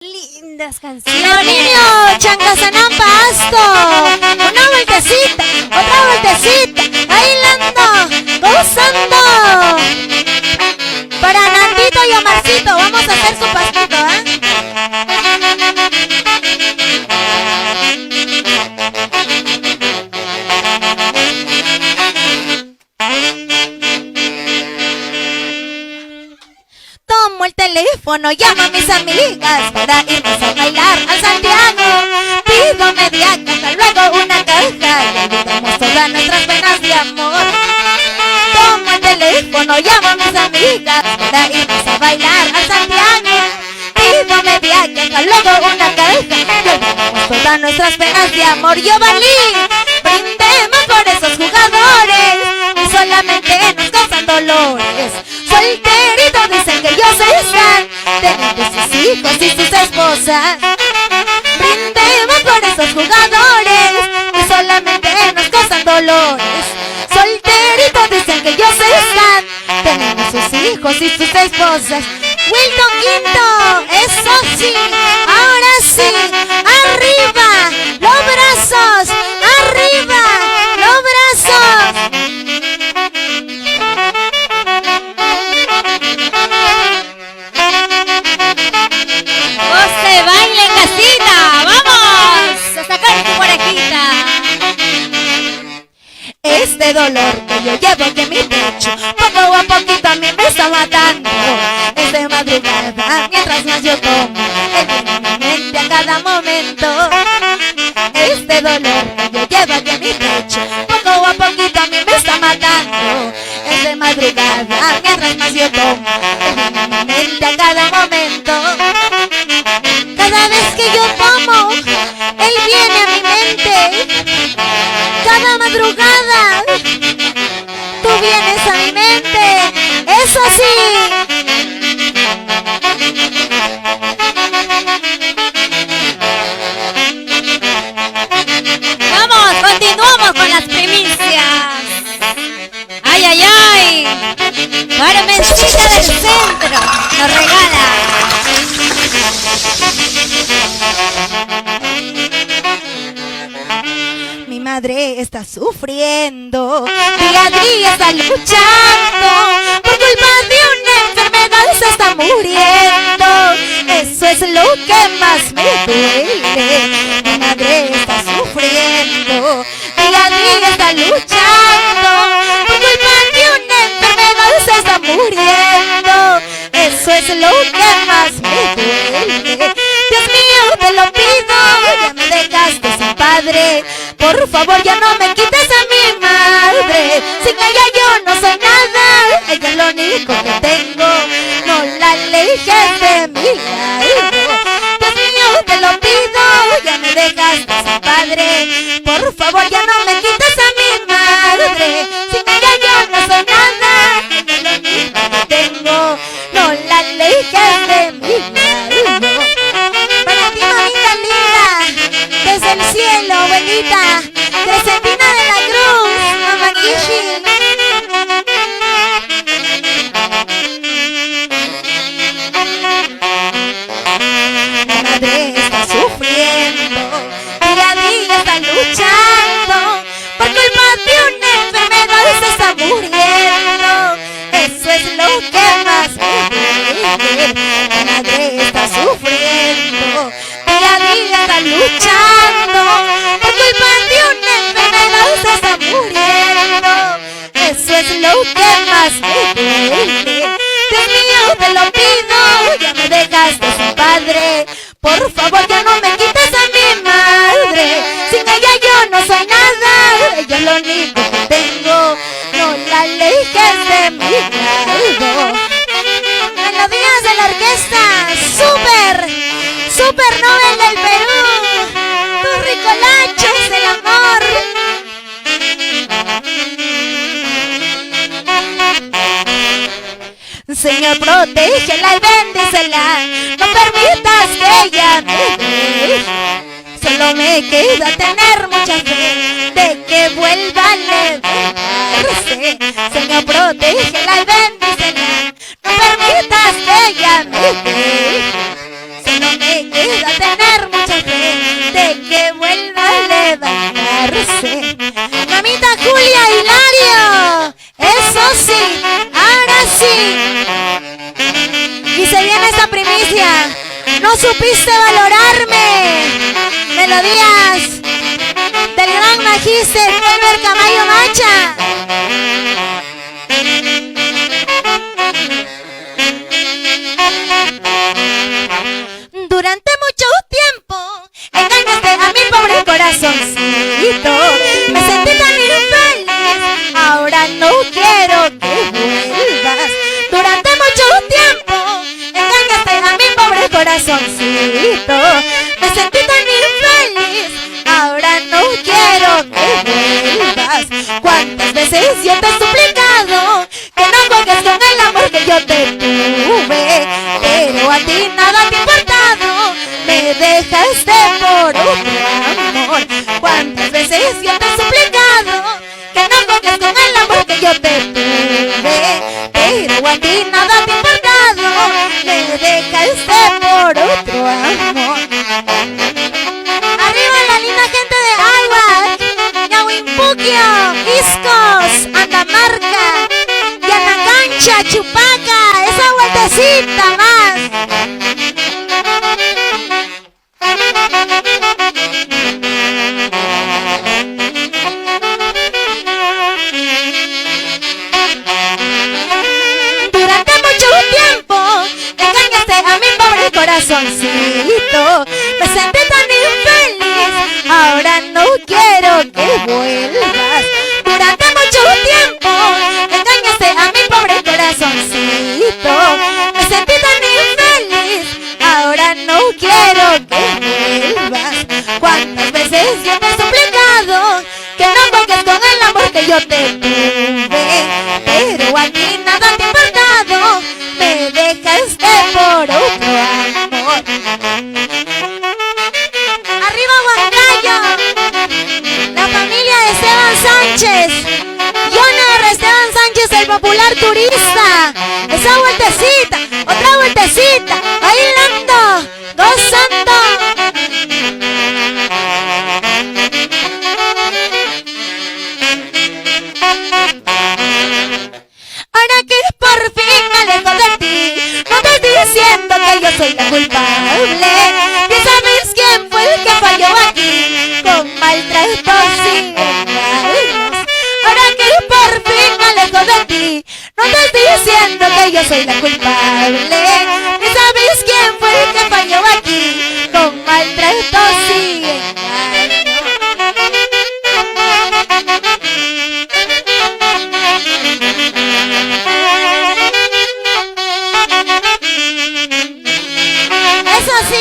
Lindas canciones. Pero niño, changasanán pasto. Una vueltecita, otra vueltecita. Bailando, gozando. Para Nandito y Omarcito, vamos a hacer su pastito, Tomo el teléfono, llamo a mis amigas para irnos a bailar al Santiago. Pido media caja, luego una caja y olvidamos todas nuestras penas de amor. Tomo el teléfono, llamo a mis amigas para irnos a bailar al Santiago. Pido media caja, luego una caja y olvidamos todas nuestras penas de amor. Yo valí, brindemos por esos jugadores y solamente nos causan dolores. Solteritos dicen que ellos están teniendo sus hijos y sus esposas. Brindemos por esos jugadores y solamente nos causan dolores. Solteritos dicen que ellos están teniendo sus hijos y sus esposas. Wilton Quinto, eso sí, ahora sí, arriba, los brazos, arriba, los brazos. ¡Se baila en casita! ¡Vamos a sacar tu parejita! Este dolor que yo llevo aquí en mi pecho, poco a poquito a mí me está matando. Es de madrugada, mientras más yo tomo, él viene a mi mente a cada momento. Este dolor que yo llevo aquí en mi pecho, poco a poquito a mí me está matando. Es de madrugada, mientras más yo tomo, él viene a mi mente a cada momento. Cada vez que yo tomo, él viene a mi mente. Cada madrugada, tú vienes a mi mente. Eso sí. ¡Vamos! ¡Continuamos con las primicias! ¡Ay, ay, ay! Carmencita del Centro nos regala. Mi madre está sufriendo, día a día está luchando, por culpa de una enfermedad se está muriendo. Eso es lo que más me duele. Mi madre está sufriendo, día a día está luchando, por culpa de una enfermedad se está muriendo. Eso es lo que más me duele. Dios mío, te lo pido, ya me dejaste sin padre. Por favor, ya no me quites a mi madre. Sin ella yo no soy nada. Ella es lo único que tengo. No la alejes de mi lado. Dios mío, te lo pido, ya me dejaste sin padre. Por favor, ya no me quites a mi madre. Sin ella yo no soy nada. Ella es lo único que tengo. No la alejes de mi lado. Para ti, mamita linda, desde el cielo, abuelita, Crescentina de la Cruz, Mamá Kishi. Mi madre está sufriendo, día a día está luchando, por culpa de una enfermedad se está muriendo. Eso es lo que más me duele. Mi madre está sufriendo, día a día está luchando, por culpa de una enfermedad se está muriendo. Eso es lo que más me duele. Dios mío, te lo pido, ya me dejaste sin padre. Por favor, ya no me quites a mi madre. Sin ella yo no soy nada. Ella es lo único que tengo. No la alejes de mi lado. Melodías de la orquesta Super Nobel del Perú. Tus ricolachos del amor. Señor, protégela y bendícela. No permitas que ella me deje. Solo me queda tener mucha fe de que vuelva a levantarse. Señor, protégela y bendícela. No permitas que ella me deje. Solo me queda queda tener mucha fe de que vuelva a levantarse. Mamita Julia Hilario, eso sí, ahora sí. Y se viene esta primicia. No supiste valorarme. Melodías del gran magíster Elber Camayo Macha. Durante mucho tiempo engañaste a mi pobre corazoncito. Me sentí tan infeliz, ahora no quiero que vuelvas. Durante mucho tiempo engañaste a mi pobre corazoncito. Me sentí tan infeliz, ahora no quiero que vuelvas. ¿Cuántas veces yo te he suplicado que no juegues con el amor que yo te tuve? Pero a ti nada te ha importado, me dejaste por otro amor. ¿Cuántas veces yo te he suplicado que no juegues con el amor que yo te tuve? Pero a ti nada te ha importado, me dejaste por otro amor. Arriba la linda gente de Aguac, Yahuimpuquio, Iscos, Andamarca, Yanacancha, Chupaca, esa vueltecita más. Durante mucho tiempo engañaste a mi pobre corazoncito. Me sentí tan infeliz, ahora no quiero que vuelvas. Durante mucho tiempo engañaste a mi pobre corazoncito. Me sentí tan infeliz, ahora no quiero que vuelvas. ¿Cuántas veces yo te he suplicado que no juegues con el amor que yo te tuve? Pero a ti nada te ha importado, me dejaste por otro amor. Arriba Huancayo, la familia de Esteban Sánchez, Jonar Esteban Sánchez, el popular turista. Esa vueltecita, otra vueltecita, bailando, gozando. Ahora que por fin me alejo de ti, no te estoy diciendo que yo soy la culpable. ¿Y sabes quién fue el que falló aquí? Con maltratos y engaños. Ahora que por fin me alejo de ti, no te estoy diciendo que yo soy la culpable. ¿Y sabes quién fue el que falló aquí? Con maltratos y engaños. Eso sí.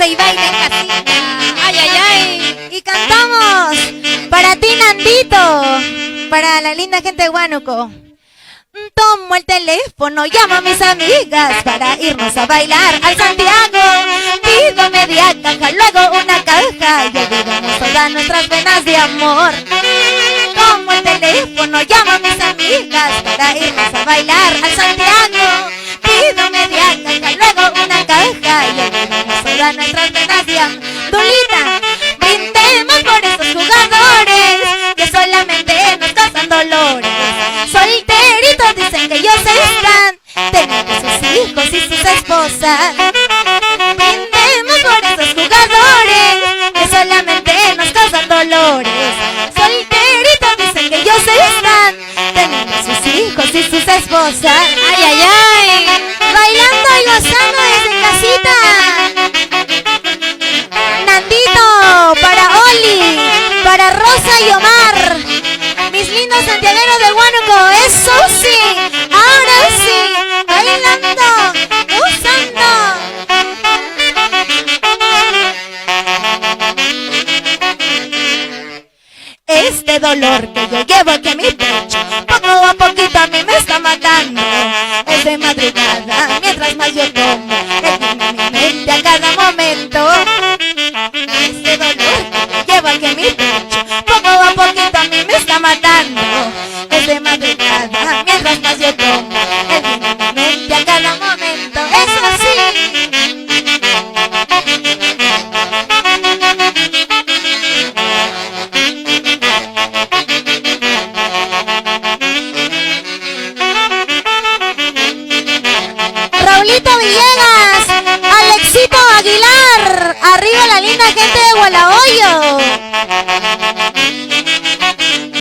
Y baila en casita. Ay, ay, ay. Y cantamos para ti, Nandito, para la linda gente de Huánuco. Tomo el teléfono, llamo a mis amigas para irnos a bailar al Santiago. Pido media caja, luego una caja y olvidamos todas nuestras penas de amor. Tomo el teléfono, llamo a mis amigas para irnos a bailar al Santiago. Pido media caja, luego una caja y olvidamos todas nuestras penas de amor. Dulita, brindemos por esos jugadores que solamente nos causan dolores. Solteritos dicen que ellos están teniendo sus hijos y sus esposas. Brindemos por esos jugadores que solamente nos causan dolores. Solteritos dicen que ellos están teniendo sus hijos y sus esposas. Ay, ay, ay. Bailando y gozando desde casita. Nandito, para Oli, para Rosa y Omar, mis lindos santiagueros de Huánuco, eso sí, ahora sí, bailando, usando. Este dolor que yo llevo aquí en mi pecho, poco a poquito a mí me está matando. Es de madrugada, mientras más yo tomo, él viene a mi mente a cada momento. Este dolor que yo llevo aquí en mi pecho, poco a poquito a mí me está matando. Es de madrugada, mientras más yo tomo, él viene a mi mente a cada momento. Eso sí. Raulito Villegas, Alexito Aguilar, arriba la linda gente de Gualahoyo.